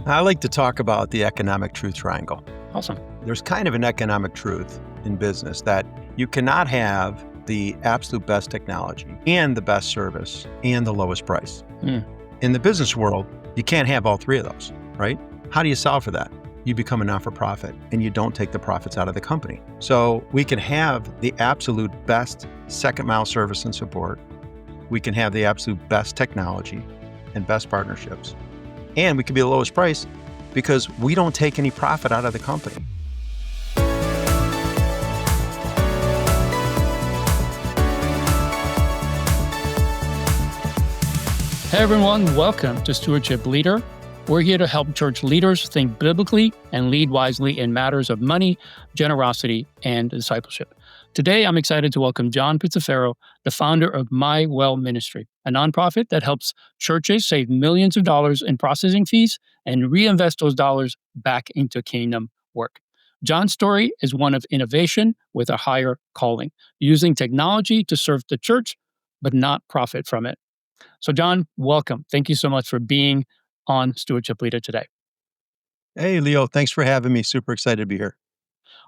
I like to talk about the economic truth triangle. Awesome. There's kind of an economic truth in business that you cannot have the absolute best technology and the best service and the lowest price. In the business world, you can't have all three of those, right? How do you solve for that? You become a not-for-profit and you don't take the profits out of the company. So we can have the absolute best second mile service and support. We can have the absolute best technology and best partnerships. And we can be the lowest price because we don't take any profit out of the company. Hey everyone, welcome to Stewardship Leader. We're here to help church leaders think biblically and lead wisely in matters of money, generosity, and discipleship. Today, I'm excited to welcome John Pizaferro, the founder of My Well Ministry, a nonprofit that helps churches save millions of dollars in processing fees and reinvest those dollars back into kingdom work. John's story is one of innovation with a higher calling, using technology to serve the church, but not profit from it. So John, welcome. Thank you so much for being on Stewardship Leader today. Hey, Leo, thanks for having me. Super excited to be here.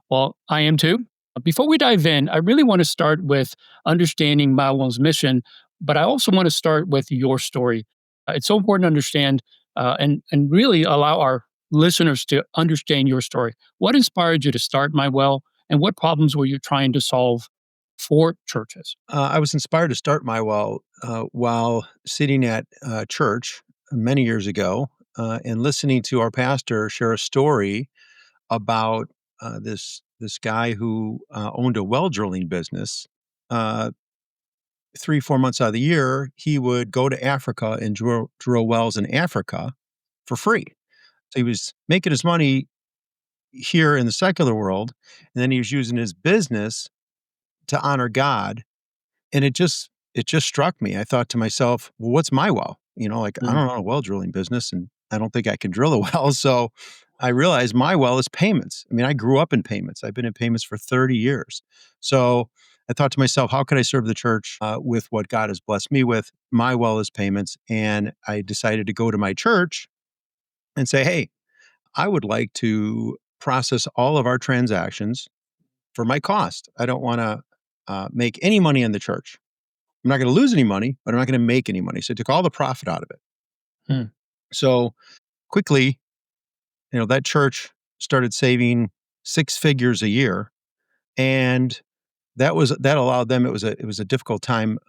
Well, I am too. Before we dive in, I really want to start with understanding My Well's mission, but I also want to start with your story. It's so important to understand and really allow our listeners to understand your story. What inspired you to start My Well, and what problems were you trying to solve for churches? I was inspired to start My Well while sitting at church many years ago and listening to our pastor share a story about this guy who owned a well drilling business. 3-4 months out of the year, he would go to Africa and drill wells in Africa for free. So he was making his money here in the secular world, and then he was using his business to honor God. And it just struck me. I thought to myself, well, what's my well? I don't know a well drilling business, and I don't think I can drill a well. So I realized my well is payments. I mean, I grew up in payments. I've been in payments for 30 years. So I thought to myself, how can I serve the church with what God has blessed me with? My well is payments. And I decided to go to my church and say, hey, I would like to process all of our transactions for my cost. I don't want to make any money in the church. I'm not going to lose any money, but I'm not going to make any money. So I took all the profit out of it. So quickly, that church started saving 6 figures a year, and that allowed them. It was a difficult time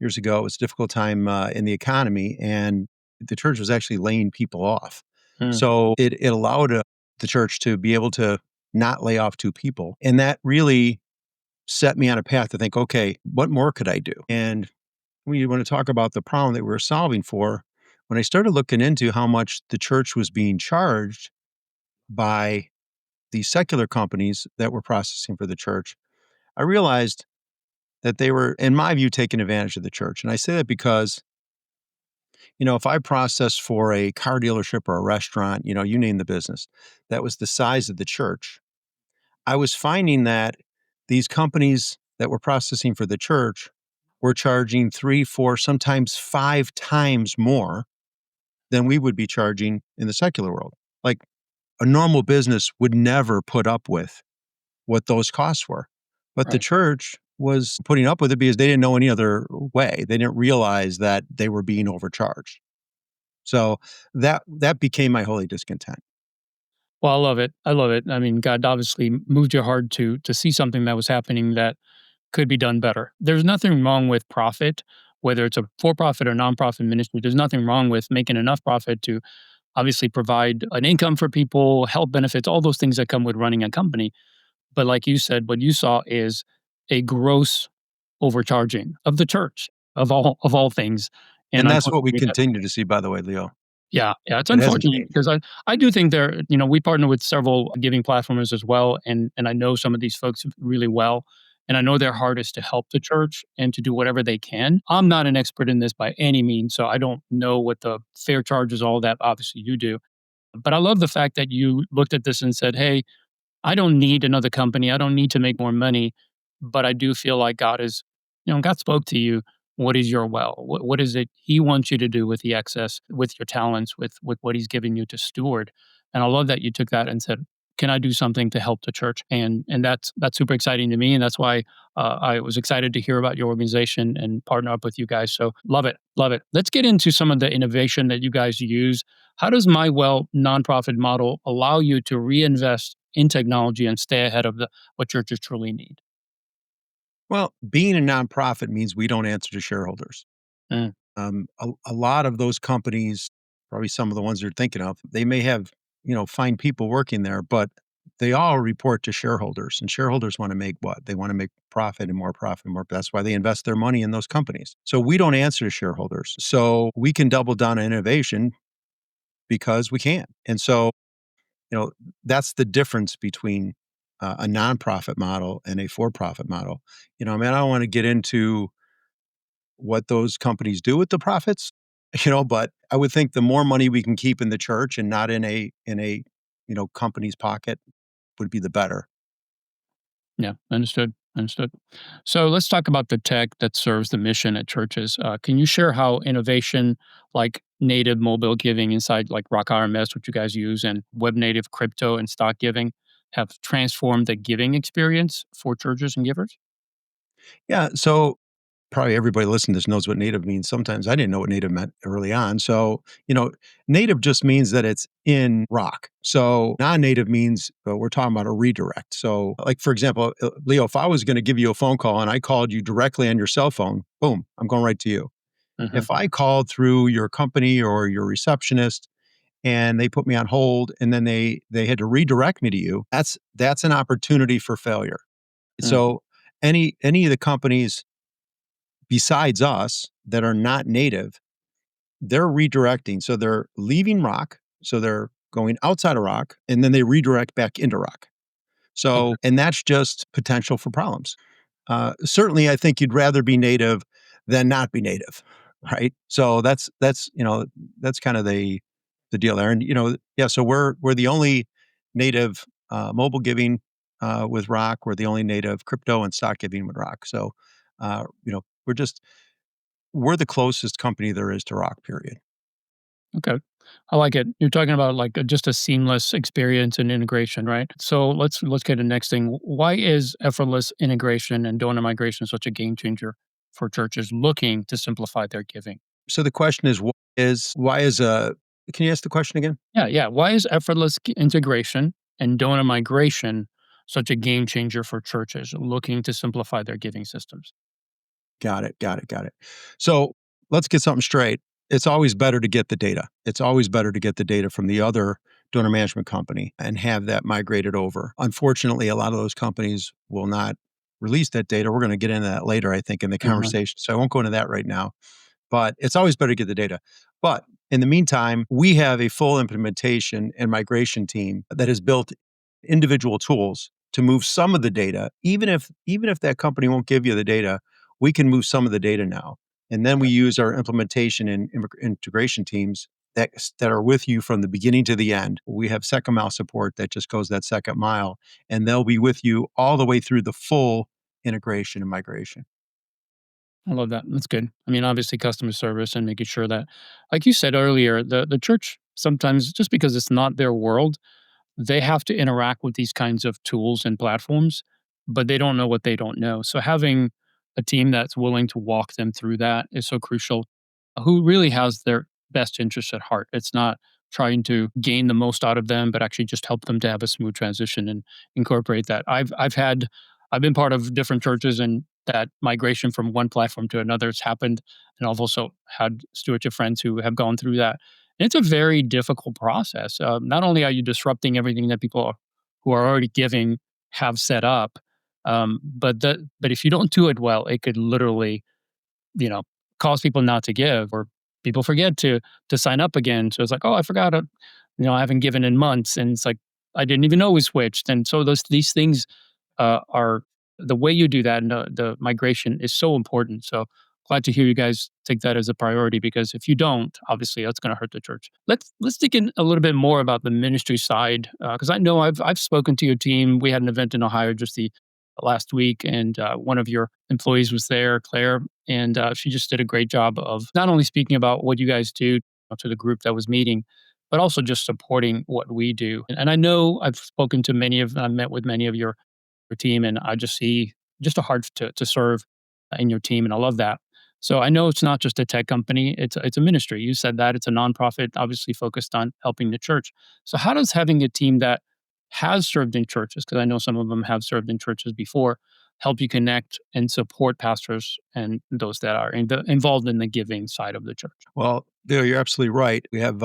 years ago. It was a difficult time in the economy, and the church was actually laying people off. So it allowed the church to be able to not lay off 2 people, and that really set me on a path to think, okay, what more could I do? And when you want to talk about the problem that we were solving for, when I started looking into how much the church was being charged by these secular companies that were processing for the church, I realized that they were, in my view, taking advantage of the church. And I say that because, if I process for a car dealership or a restaurant, you name the business, that was the size of the church, I was finding that these companies that were processing for the church were charging 3, 4, sometimes 5 times more than we would be charging in the secular world. Like a normal business would never put up with what those costs were. But the church was putting up with it because they didn't know any other way. They didn't realize that they were being overcharged. So that became my holy discontent. Well, I love it. I love it. I mean, God obviously moved your heart to see something that was happening that could be done better. There's nothing wrong with profit, whether it's a for-profit or nonprofit ministry. There's nothing wrong with making enough profit to obviously provide an income for people, health benefits, all those things that come with running a company. But like you said, what you saw is a gross overcharging of the church of all things. And that's what we unfortunately, continue to see, by the way, Leo. yeah, it's It hasn't unfortunate changed. because I do think we partner with several giving platformers as well, and I know some of these folks really well, and I know their heart is to help the church and to do whatever they can. I'm not an expert in this by any means, so I don't know what the fair charge is. All that obviously you do, but I love the fact that you looked at this and said, "Hey, I don't need another company. I don't need to make more money, but I do feel like God spoke to you what is your well? What is it he wants you to do with the excess, with your talents, with what he's given you to steward? And I love that you took that and said, "Can I do something to help the church?" And that's super exciting to me, and that's why I was excited to hear about your organization and partner up with you guys. So love it, love it. Let's get into some of the innovation that you guys use. How does My Well nonprofit model allow you to reinvest in technology and stay ahead of what churches truly need? Well, being a nonprofit means we don't answer to shareholders. Mm, A lot of those companies, probably some of the ones you're thinking of, they may have, fine people working there, but they all report to shareholders, and shareholders want to make what? They want to make profit and more profit and more. That's why they invest their money in those companies. So we don't answer to shareholders. So we can double down on innovation because we can. And so, you know, that's the difference between a nonprofit model and a for-profit model. I don't want to get into what those companies do with the profits, but I would think the more money we can keep in the church and not in a company's pocket would be the better. yeah, understood. Understood. So let's talk about the tech that serves the mission at churches. Can you share how innovation like native mobile giving inside like Rock RMS, which you guys use, and web native crypto and stock giving have transformed the giving experience for churches and givers? Yeah, so probably everybody listening to this knows what native means. Sometimes I didn't know what native meant early on. So, native just means that it's in rock. So, non-native means we're talking about a redirect. So, like for example, Leo, if I was going to give you a phone call and I called you directly on your cell phone, boom, I'm going right to you. Hmm. If I called through your company or your receptionist and they put me on hold and then they had to redirect me to you, that's an opportunity for failure. Hmm. So, any of the companies besides us that are not native, they're redirecting. So they're leaving rock. So they're going outside of rock and then they redirect back into rock. Okay. So, and that's just potential for problems. Certainly, I think you'd rather be native than not be native, right? So that's kind of the deal there. And yeah. So we're the only native mobile giving with Rock. We're the only native crypto and stock giving with Rock. So we're the closest company there is to Rock. Period. Okay. I like it. You're talking about like just a seamless experience and integration, right? So let's get to the next thing. Why is effortless integration and donor migration such a game changer for churches looking to simplify their giving? So the question is, why is a? Can you ask the question again? Yeah, yeah. Why is effortless integration and donor migration such a game changer for churches looking to simplify their giving systems? Got it. Got it. Got it. So let's get something straight. It's always better to get the data. It's always better to get the data from the other donor management company and have that migrated over. Unfortunately, a lot of those companies will not release that data. We're going to get into that later, I think, in the Hmm. conversation. So I won't go into that right now. But it's always better to get the data. But in the meantime, we have a full implementation and migration team that has built individual tools to move some of the data. Even if that company won't give you the data, we can move some of the data now. And then we use our implementation and integration teams that are with you from the beginning to the end. We have second mile support that just goes that second mile, and they'll be with you all the way through the full integration and migration. I love that. That's good. I mean, obviously, customer service and making sure that, like you said earlier, the church sometimes just because it's not their world, they have to interact with these kinds of tools and platforms, but they don't know what they don't know. So having a team that's willing to walk them through that is so crucial. Who really has their best interests at heart. It's not trying to gain the most out of them, but actually just help them to have a smooth transition and incorporate that. I've been part of different churches and that migration from one platform to another has happened. And I've also had stewardship friends who have gone through that. And it's a very difficult process. Not only are you disrupting everything that who are already giving have set up, but if you don't do it well, it could literally, you know, cause people not to give or people forget to sign up again. So it's like, oh, I forgot, I haven't given in months, and it's like I didn't even know we switched. And so these things are the way you do that, and the migration is so important. So glad to hear you guys take that as a priority because if you don't, obviously that's going to hurt the church. Let's dig in a little bit more about the ministry side because I know I've spoken to your team. We had an event in Ohio just last week, and one of your employees was there, Claire, and she just did a great job of not only speaking about what you guys do to the group that was meeting, but also just supporting what we do. And I know I've met with many of your team, and I just see just a heart to serve in your team, and I love that. So I know it's not just a tech company; it's a ministry. You said that it's a nonprofit, obviously focused on helping the church. So how does having a team that has served in churches, because I know some of them have served in churches before, help you connect and support pastors and those that are involved in the giving side of the church? Well, Leo, you're absolutely right. We have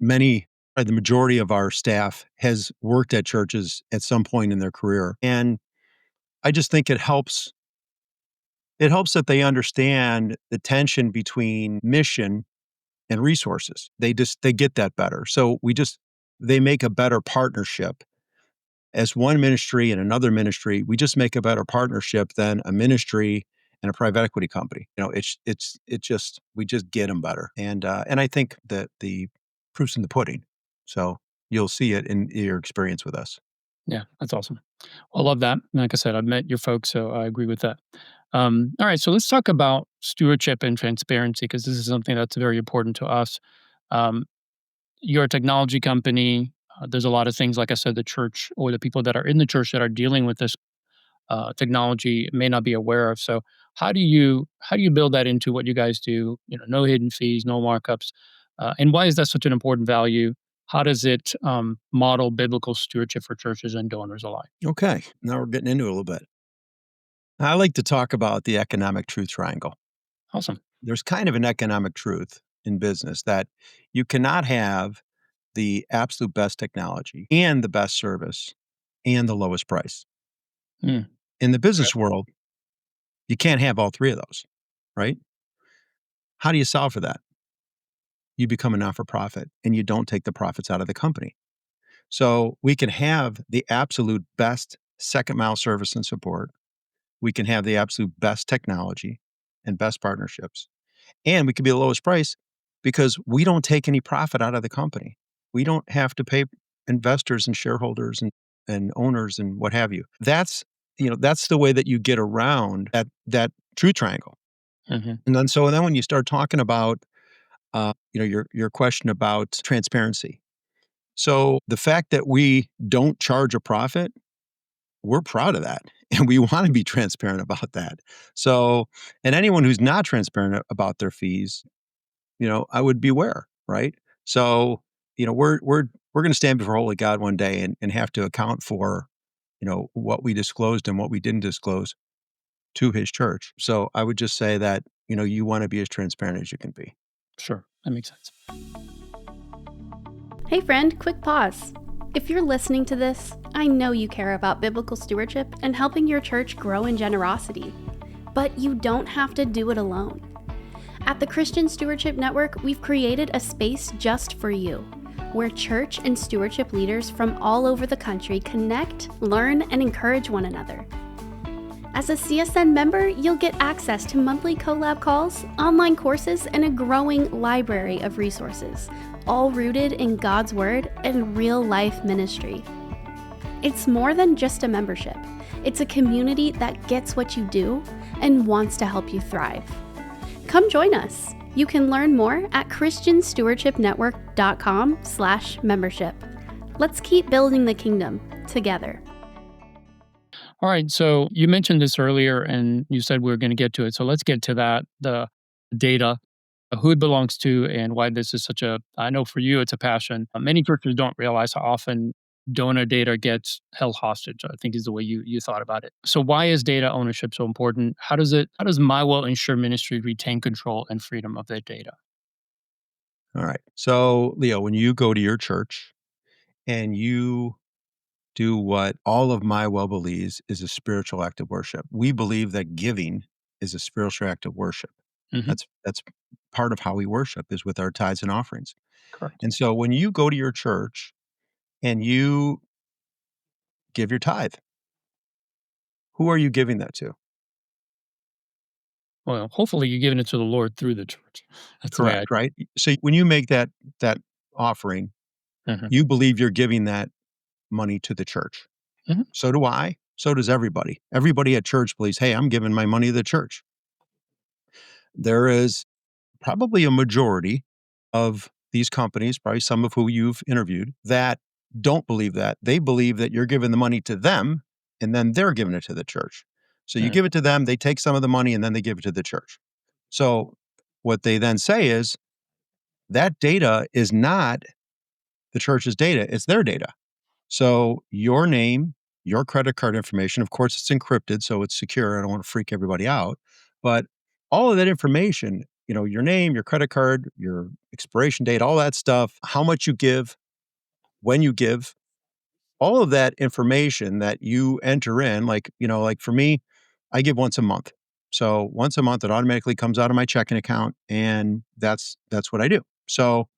many, the majority of our staff has worked at churches at some point in their career. And I just think it helps that they understand the tension between mission and resources. They get that better. So they make a better partnership. As one ministry and another ministry, we just make a better partnership than a ministry and a private equity company. We just get them better, and I think that the proof's in the pudding. So you'll see it in your experience with us. Yeah, that's awesome. I love that. Like I said, I've met your folks, so I agree with that. All right, so let's talk about stewardship and transparency because this is something that's very important to us. Um, you're a technology company. There's a lot of things, like I said, the church or the people that are in the church that are dealing with this technology may not be aware of. So, how do you build that into what you guys do? No hidden fees, no markups, and why is that such an important value? How does it model biblical stewardship for churches and donors alike? Okay, now we're getting into it a little bit. I like to talk about the economic truth triangle. Awesome. There's kind of an economic truth in business that you cannot have the absolute best technology and the best service and the lowest price. Mm, In the okay. business world, you can't have all three of those, right? How do you solve for that? You become a not for profit and you don't take the profits out of the company. So we can have the absolute best second mile service and support. We can have the absolute best technology and best partnerships. And we can be the lowest price because we don't take any profit out of the company. We don't have to pay investors and shareholders and owners and what have you. That's the way that you get around that true triangle. Hmm. And then when you start talking about your question about transparency. So the fact that we don't charge a profit, we're proud of that. And we want to be transparent about that. So, and anyone who's not transparent about their fees, I would beware, right? So, we're going to stand before holy God one day and have to account for, what we disclosed and what we didn't disclose to his church. So I would just say that, you want to be as transparent as you can be. Sure, that makes sense. Hey friend, quick pause. If you're listening to this, I know you care about biblical stewardship and helping your church grow in generosity. But you don't have to do it alone. At the Christian Stewardship Network, we've created a space just for you, where church and stewardship leaders from all over the country connect, learn, and encourage one another. As a CSN member, you'll get access to monthly collab calls, online courses, and a growing library of resources, all rooted in God's Word and real-life ministry. It's more than just a membership. It's a community that gets what you do and wants to help you thrive. Come join us. You can learn more at christianstewardshipnetwork.com/membership. Let's keep building the kingdom together. All right. So you mentioned this earlier and you said we were going to get to it. So let's get to that the data, who it belongs to, and why this is I know for you, it's a passion. Many churches don't realize how often donor data gets held hostage, I think is the way you thought about it. So why is data ownership so important? How does my well ensure ministry retain control and freedom of their data? All right. So, Leo, when you go to your church and you do what all of my well believes is a spiritual act of worship, we believe that giving is a spiritual act of worship. Hmm. That's part of how we worship is with our tithes and offerings. Correct. And so when you go to your church and you give your tithe, who are you giving that to? Well, hopefully you're giving it to the Lord through the church. That's the way I. Correct, right? So when you make that offering, Mhm. you believe you're giving that money to the church. Mhm. So do I. So does everybody. Everybody at church believes, hey, I'm giving my money to the church. There is probably a majority of these companies, probably some of who you've interviewed, that don't believe that. They believe that you're giving the money to them and then they're giving it to the church. So you Mm, give it to them, they take some of the money and then they give it to the church. So what they then say is that data is not the church's data, it's their data. So your name, your credit card information, of course, it's encrypted, so it's secure. I don't want to freak everybody out. But all of that information, your name, your credit card, your expiration date, all that stuff, how much you give, when you give, all of that information that you enter in, like for me, I give once a month. So once a month, it automatically comes out of my checking account, and that's what I do. So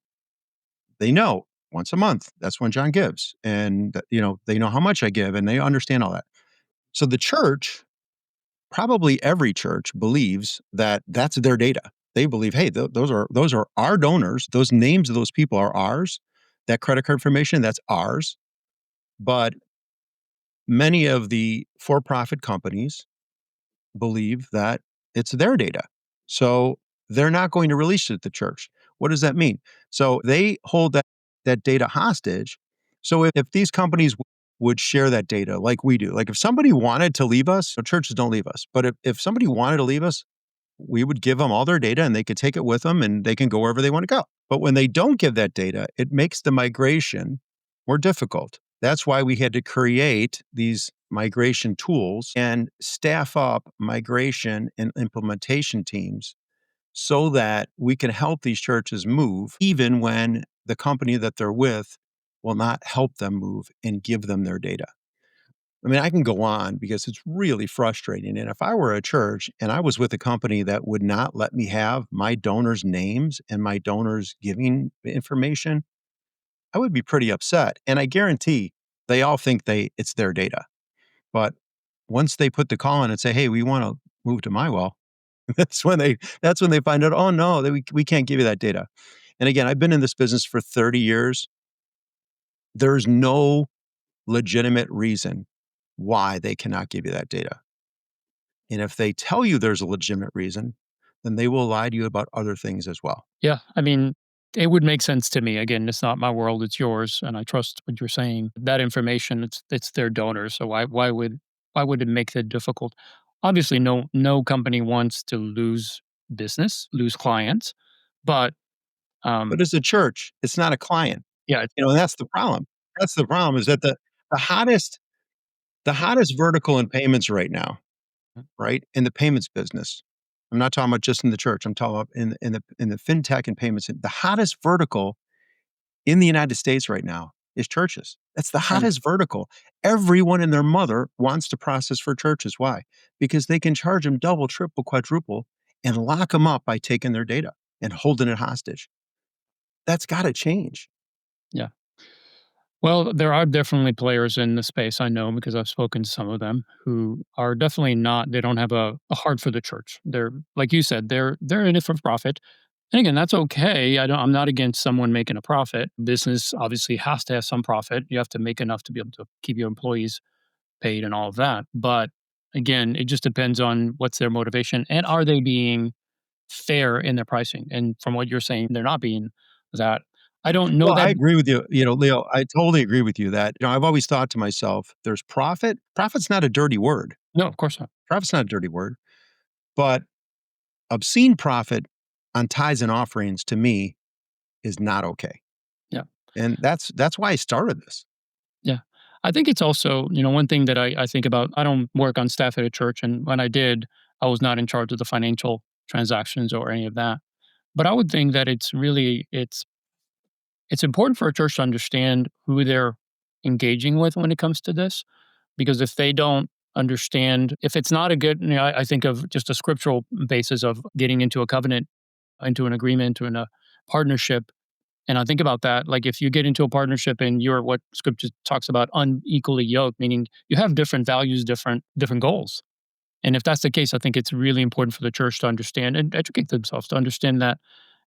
they know once a month, that's when John gives. And, they know how much I give and they understand all that. So the church, probably every church believes that that's their data. They believe, hey, those are our donors. Those names of those people are ours. That credit card information, that's ours. But many of the for-profit companies believe that it's their data. So they're not going to release it to the church. What does that mean? So they hold that data hostage. So if these companies would share that data like we do, like if somebody wanted to leave us, churches don't leave us, but if somebody wanted to leave us, we would give them all their data and they could take it with them and they can go wherever they want to go. But when they don't give that data, it makes the migration more difficult. That's why we had to create these migration tools and staff up migration and implementation teams so that we can help these churches move, even when the company that they're with will not help them move and give them their data. I mean, I can go on because it's really frustrating. And if I were a church and I was with a company that would not let me have my donors' names and my donors' giving information, I would be pretty upset. And I guarantee they all think it's their data. But once they put the call in and say, "Hey, we want to move to my well," that's when they find out, "Oh no, we can't give you that data." And again, I've been in this business for 30 years. There's no legitimate reason why they cannot give you that data. And if they tell you there's a legitimate reason, then they will lie to you about other things as well. yeah, I mean, it would make sense to me. Again, it's not my world, it's yours, and I trust what you're saying. That information, it's their donors, so why would it make that difficult? Obviously, no company wants to lose business, lose clients, but, But as a church, it's not a client, yeah, and that's the problem. That's the problem is that the hottest the hottest vertical in payments right now, right, in the payments business. I'm not talking about just in the church. I'm talking about in the fintech and payments. The hottest vertical in the United States right now is churches. That's the and hottest vertical. Everyone and their mother wants to process for churches. Why? Because they can charge them double, triple, quadruple, and lock them up by taking their data and holding it hostage. That's got to change. yeah. Well, there are definitely players in the space I know because I've spoken to some of them who are definitely not. They don't have a heart for the church. They're like you said, they're in it for profit. And again, that's okay. I'm not against someone making a profit. Business obviously has to have some profit. You have to make enough to be able to keep your employees paid and all of that. But again, it just depends on what's their motivation and are they being fair in their pricing. And from what you're saying, they're not being that. I don't know Well, that. I agree with you, Leo. I totally agree with you that I've always thought to myself, there's profit. Profit's not a dirty word. No, of course not. Profit's not a dirty word, but obscene profit on tithes and offerings to me is not okay. Yeah. And that's why I started this. Yeah. I think it's also, one thing that I think about, I don't work on staff at a church. And when I did, I was not in charge of the financial transactions or any of that. But I would think that it's important for a church to understand who they're engaging with when it comes to this. Because if they don't understand, if it's not a good, I think of just a scriptural basis of getting into a covenant, into an agreement, into a partnership. And I think about that, like if you get into a partnership and you're what scripture talks about unequally yoked, meaning you have different values, different goals. And if that's the case, I think it's really important for the church to understand and educate themselves to understand that,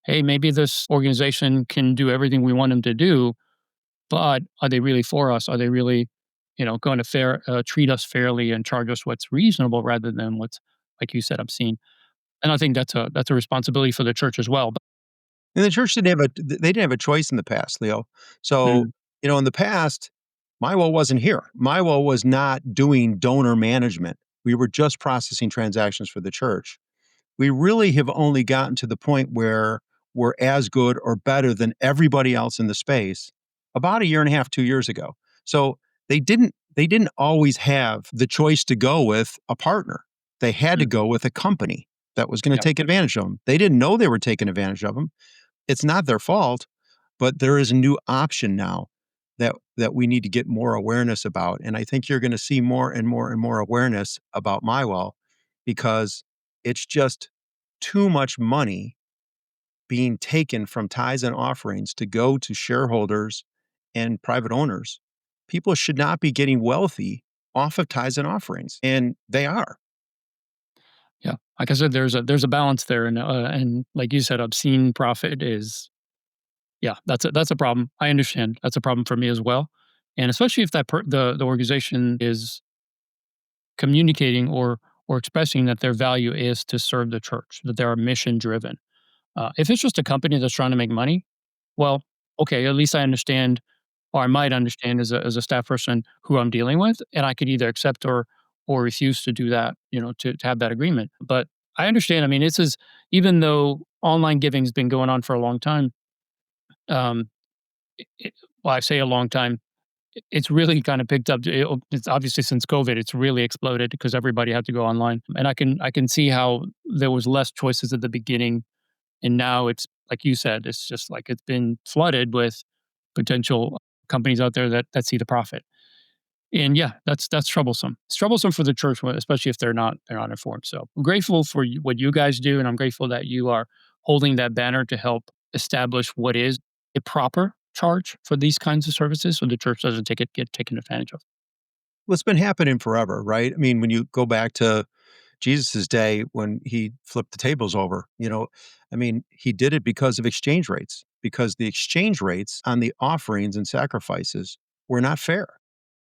hey, maybe this organization can do everything we want them to do, but are they really for us? Are they really going to treat us fairly and charge us what's reasonable rather than what's, like you said, obscene. And I think that's a responsibility for the church as well. But, And the church they didn't have a choice in the past, Leo. So, mm, in the past, my well wasn't here. My well was not doing donor management. We were just processing transactions for the church. We really have only gotten to the point where we're as good or better than everybody else in the space about a year and a half, 2 years ago. So, they didn't always have the choice to go with a partner. They had to mm, go with a company that was gonna yeah, take advantage of them. They didn't know they were taking advantage of them. It's not their fault, but there is a new option now that we need to get more awareness about, and I think you're gonna see more and more and more awareness about MyWell because it's just too much money being taken from tithes and offerings to go to shareholders and private owners. People should not be getting wealthy off of tithes and offerings, and they are. yeah. Like I said, there's a balance there, and like you said, obscene profit is, yeah, that's a problem. I understand that's a problem for me as well, and especially if the organization is communicating or expressing that their value is to serve the church, that they are mission driven. If it's just a company that's trying to make money, well, okay, at least I understand, or I might understand as a staff person who I'm dealing with, and I could either accept or refuse to do that, to have that agreement. But I understand. I mean, this is even though online giving's been going on for a long time. Um, well, I say a long time. It's really kind of picked up. It's obviously since COVID, it's really exploded because everybody had to go online, and I can see how there was less choices at the beginning, and now it's like you said, it's just like it's been flooded with potential companies out there that see the profit. And yeah, that's troublesome. It's troublesome for the church, especially if they're not informed. So I'm grateful for what you guys do, and I'm grateful that you are holding that banner to help establish what is a proper charge for these kinds of services, so the church doesn't get taken advantage of. Well, it's been happening forever, right? I mean, when you go back to Jesus's day when he flipped the tables over, I mean, he did it because of exchange rates, because the exchange rates on the offerings and sacrifices were not fair.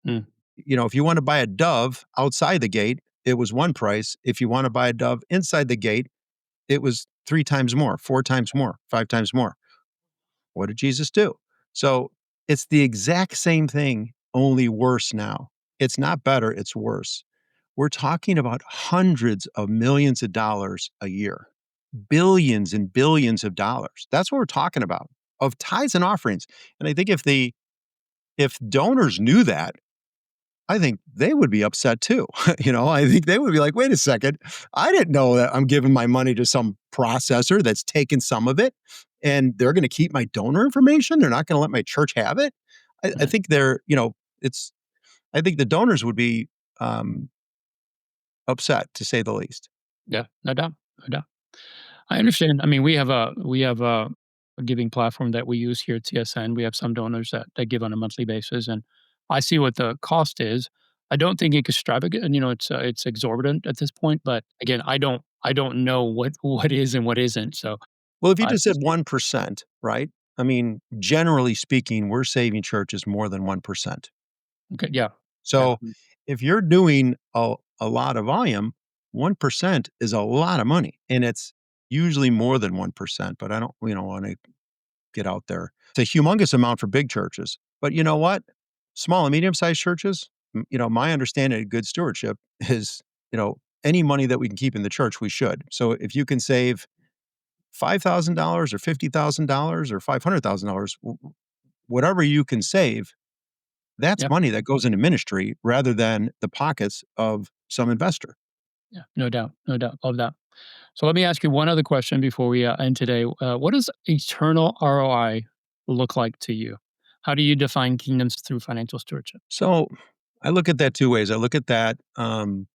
Mm, If you want to buy a dove outside the gate, it was one price. If you want to buy a dove inside the gate, it was 3 times more, 4 times more, 5 times more. What did Jesus do? So it's the exact same thing, only worse now. It's not better, it's worse. We're talking about hundreds of millions of dollars a year, billions and billions of dollars. That's what we're talking about of tithes and offerings. And I think if donors knew that, I think they would be upset too. I think they would be like, wait a second, I didn't know that I'm giving my money to some processor that's taken some of it and they're going to keep my donor information. They're not going to let my church have it. I right. think it's, I think the donors would be um, upset to say the least. Yeah, no doubt, no doubt. I understand. I mean, we have a giving platform that we use here at TSN. We have some donors that give on a monthly basis, and I see what the cost is. I don't think it's extravagant. It's exorbitant at this point. But again, I don't know what is and what isn't. So Well, if you I just said just 1%, right? I mean, generally speaking, we're saving churches more than 1%. okay, yeah, yeah, So if you're doing a lot of volume, 1% is a lot of money. And it's usually more than 1%, but I don't, want to get out there. It's a humongous amount for big churches. But you know what? Small and medium sized churches, my understanding of good stewardship is, any money that we can keep in the church, we should. So if you can save $5,000 or $50,000 or $500,000, whatever you can save, that's yeah, money that goes into ministry rather than the pockets of some investor. yeah. No doubt, no doubt. Love that. So let me ask you one other question before we end today. What does eternal ROI look like to you? How do you define kingdoms through financial stewardship? So I look at that two ways. I look at that from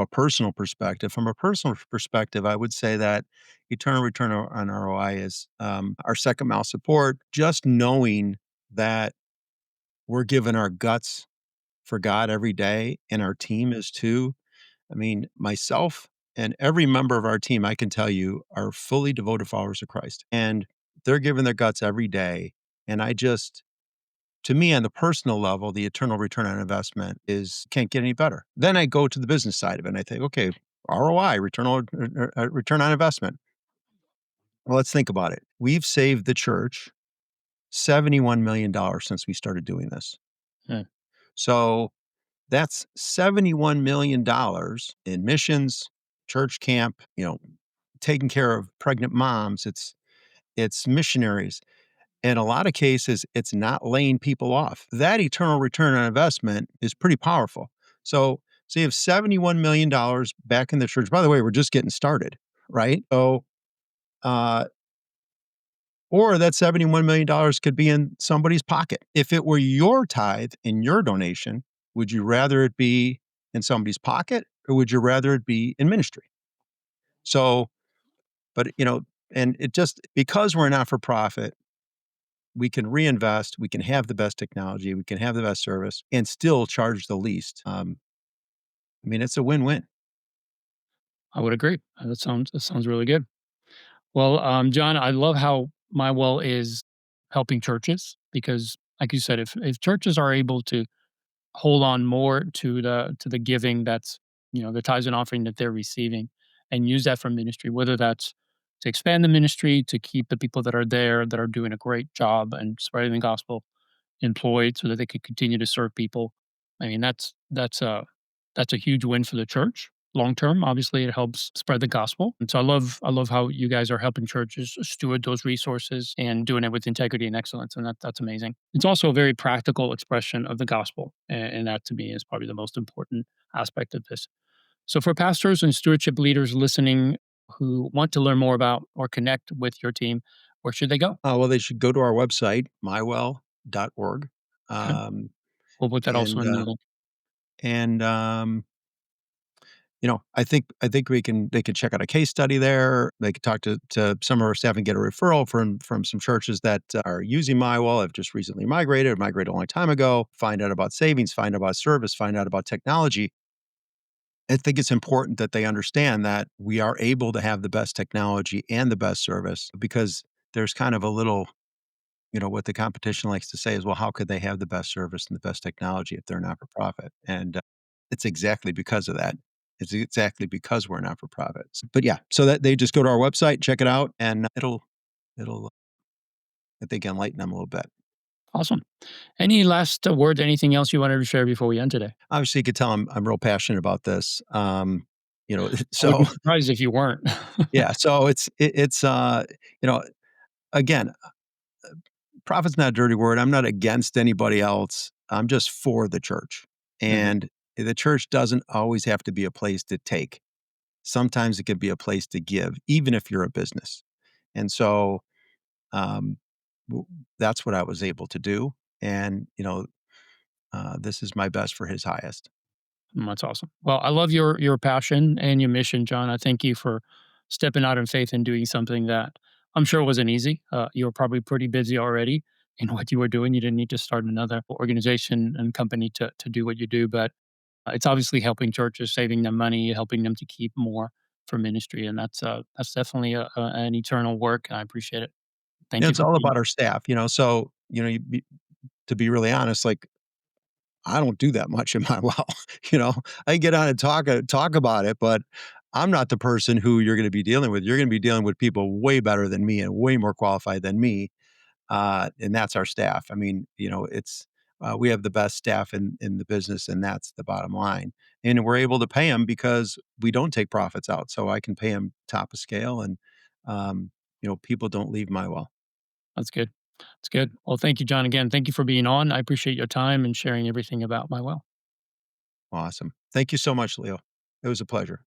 a personal perspective. From a personal perspective, I would say that eternal return on ROI is our second mile support. Just knowing that we're giving our guts for God every day, and our team is too. I mean, myself and every member of our team, I can tell you, are fully devoted followers of Christ, and they're giving their guts every day. And I just to me, on the personal level, the eternal return on investment is can't get any better. Then I go to the business side of it and I think, okay, ROI, return on investment. Well, let's think about it. We've saved the church $71 million since we started doing this. Yeah. So that's $71 million in missions, church camp, taking care of pregnant moms. It's missionaries. In a lot of cases, it's not laying people off. That eternal return on investment is pretty powerful. So you have $71 million back in the church. By the way, we're just getting started, right? Uh, or that $71 million could be in somebody's pocket. If it were your tithe and your donation, would you rather it be in somebody's pocket or would you rather it be in ministry? So, but and it just because we're not for profit, we can reinvest, we can have the best technology, we can have the best service, and still charge the least. I mean, it's a win-win. I would agree. That sounds really good. Well, John, I love how my well is helping churches because, like you said, if churches are able to hold on more to the giving that's the tithes and offering that they're receiving, and use that for ministry, whether that's to expand the ministry, to keep the people that are there that are doing a great job and spreading the gospel employed so that they could continue to serve people. I mean, that's a huge win for the church long term. Obviously, it helps spread the gospel, and so I love how you guys are helping churches steward those resources and doing it with integrity and excellence, and that's amazing. It's also a very practical expression of the gospel, and that to me is probably the most important aspect of this. So, for pastors and stewardship leaders listening who want to learn more about or connect with your team, where should they go? Well, they should go to our website, mywell.org. Okay, Um, we'll put that also and, in the uh, link. and, I think they could check out a case study there. They could talk to some of our staff and get a referral from some churches that are using MyWell, have just recently migrated a long time ago, find out about savings, find out about service, find out about technology. I think it's important that they understand that we are able to have the best technology and the best service because there's kind of a little, what the competition likes to say is, well, how could they have the best service and the best technology if they're not for profit? And it's exactly because of that. It's exactly because we're not for profit. But yeah, so that they just go to our website, check it out, and it'll I think enlighten them a little bit. Awesome. Any last words? Anything else you wanted to share before we end today? Obviously, you could tell I'm real passionate about this. I would be So surprised if you weren't. yeah, so it's you know again, profit's not a dirty word. I'm not against anybody else. I'm just for the church. Mhm. And the church doesn't always have to be a place to take. Sometimes it could be a place to give, even if you're a business. And so um, w- that's what I was able to do. And, this is my best for his highest. That's awesome. Well, I love your passion and your mission, John. I thank you for stepping out in faith and doing something that I'm sure wasn't easy. You were probably pretty busy already in what you were doing. You didn't need to start another organization and company to do what you do, but it's obviously helping churches, saving them money, helping them to keep more for ministry, and that's definitely an eternal work. And I appreciate it. Thank you It's for all being. about our staff, so, to be really honest, like, I don't do that much in my well, I get on and talk about it, but I'm not the person who you're going to be dealing with. You're going to be dealing with people way better than me and way more qualified than me, and that's our staff. I mean, it's we have the best staff in the business, and that's the bottom line. And we're able to pay them because we don't take profits out, so I can pay them top of scale, and people don't leave my well. That's good. That's good. Well, thank you, John. Again, thank you for being on. I appreciate your time and sharing everything about my well. Awesome. Thank you so much, Leo. It was a pleasure.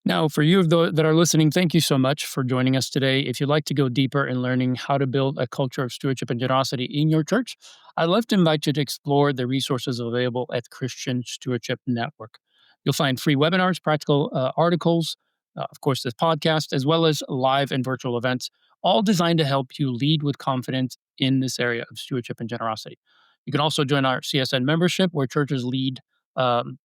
Now, for you that are listening, thank you so much for joining us today. If you'd like to go deeper in learning how to build a culture of stewardship and generosity in your church, I'd love to invite you to explore the resources available at Christian Stewardship Network. You'll find free webinars, practical articles, of course, this podcast, as well as live and virtual events, all designed to help you lead with confidence in this area of stewardship and generosity. You can also join our CSN membership, where churches lead um,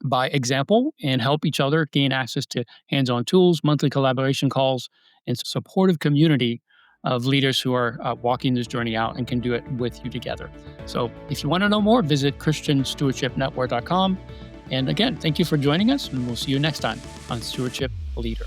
by example and help each other gain access to hands on tools, monthly collaboration calls, and supportive community of leaders who are walking this journey out and can do it with you together. So if you want to know more, visit christianstewardshipnetwork.com. And again, thank you for joining us, and we'll see you next time on Stewardship Leader.